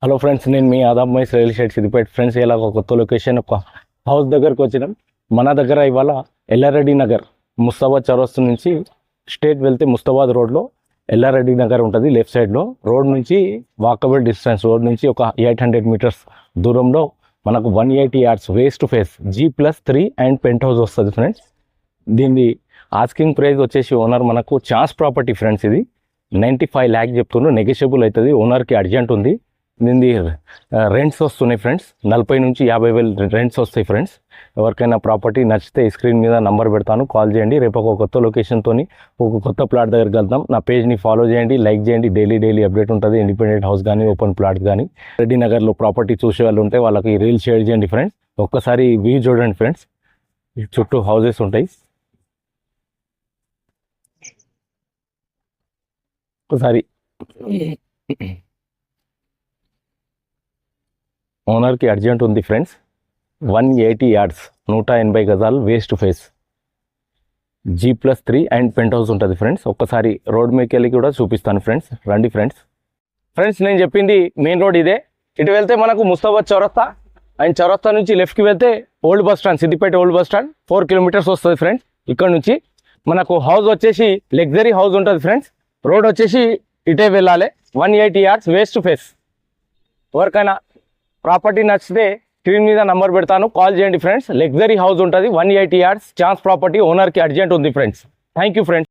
Hello friends, నేను మీ ఆదాబ్ మైస్ రియల్ ఎస్టేట్ సిద్దిపేట. ఫ్రెండ్స్, ఇలా ఒక కొత్త లొకేషన్, ఒక హౌస్ దగ్గరకు వచ్చినాం. మన దగ్గర ఇవాళ ఎల్లారెడ్డి నగర్, ముస్తాబాద్ చౌరస్తా నుంచి స్ట్రేట్ వెళ్తే ముస్తాబాద్ రోడ్లో ఎల్లారెడ్డి నగర్ ఉంటుంది. లెఫ్ట్ సైడ్లో రోడ్ నుంచి వాకబుల్ డిస్టెన్స్, రోడ్ నుంచి ఒక 800 మీటర్స్ దూరంలో మనకు 180 yards face to face G+3 and penthouse వస్తుంది ఫ్రెండ్స్. దీన్ని ఆస్కింగ్ ప్రైస్ వచ్చేసి ఓనర్ మనకు ఛాన్స్ ప్రాపర్టీ ఫ్రెండ్స్. ఇది 95 lakhs చెప్తున్నారు, నెగోషియబుల్ అవుతుంది. ఓనర్కి అర్జెంట్ ఉంది. దీన్ని రెంట్స్ వస్తున్నాయి ఫ్రెండ్స్, 40 నుంచి 50,000 రెంట్స్ వస్తాయి ఫ్రెండ్స్. ఎవరికైనా ప్రాపర్టీ నచ్చితే ఈ స్క్రీన్ మీద నంబర్ పెడతాను, కాల్ చేయండి. రేపు ఒక కొత్త లొకేషన్తో ఒక కొత్త ప్లాట్ దగ్గరికి వెళ్దాం. నా పేజ్ని ఫాలో చేయండి, లైక్ చేయండి. డైలీ అప్డేట్ ఉంటుంది. ఇండిపెండెంట్ హౌస్ కానీ ఓపెన్ ప్లాట్ కానీ రెడ్డి నగర్లో ప్రాపర్టీ చూసే వాళ్ళు ఉంటే వాళ్ళకి రీల్ షేర్ చేయండి ఫ్రెండ్స్. ఒక్కసారి వ్యూ చూడండి ఫ్రెండ్స్, చుట్టూ హౌసెస్ ఉంటాయి. ఒకసారి ఓనర్కి అర్జెంట్ ఉంది ఫ్రెండ్స్. 180 yards 180 గజాలు west to face G+3 and penthouse ఉంటుంది ఫ్రెండ్స్. ఒక్కసారి రోడ్ మీదకి వెళ్ళి కూడా చూపిస్తాను ఫ్రెండ్స్, రండి ఫ్రెండ్స్. నేను చెప్పింది మెయిన్ రోడ్ ఇదే. ఇటు వెళ్తే మనకు ముస్తాబాద్ చౌరస్తా, అండ్ చౌరస్తా నుంచి లెఫ్ట్కి వెళ్తే old bus stand, Siddipet old bus stand 4 kilometers వస్తుంది ఫ్రెండ్స్. ఇక్కడ నుంచి మనకు హౌస్ వచ్చేసి లగ్జరీ హౌస్ ఉంటుంది ఫ్రెండ్స్. రోడ్ వచ్చేసి ఇటే వెళ్ళాలి. 180 yards వేస్ట్ టు ఫేస్. ఎవరికైనా ప్రాపర్టీ నచ్చితే స్క్రీన్ మీద నంబర్ పెడతాను, కాల్ చేయండి ఫ్రెండ్స్. లగ్జరీ హౌస్ ఉంటుంది, 180 yards ఛాన్స్ ప్రాపర్టీ. ఓనర్కి అర్జెంట్ ఉంది ఫ్రెండ్స్. Thank you friends.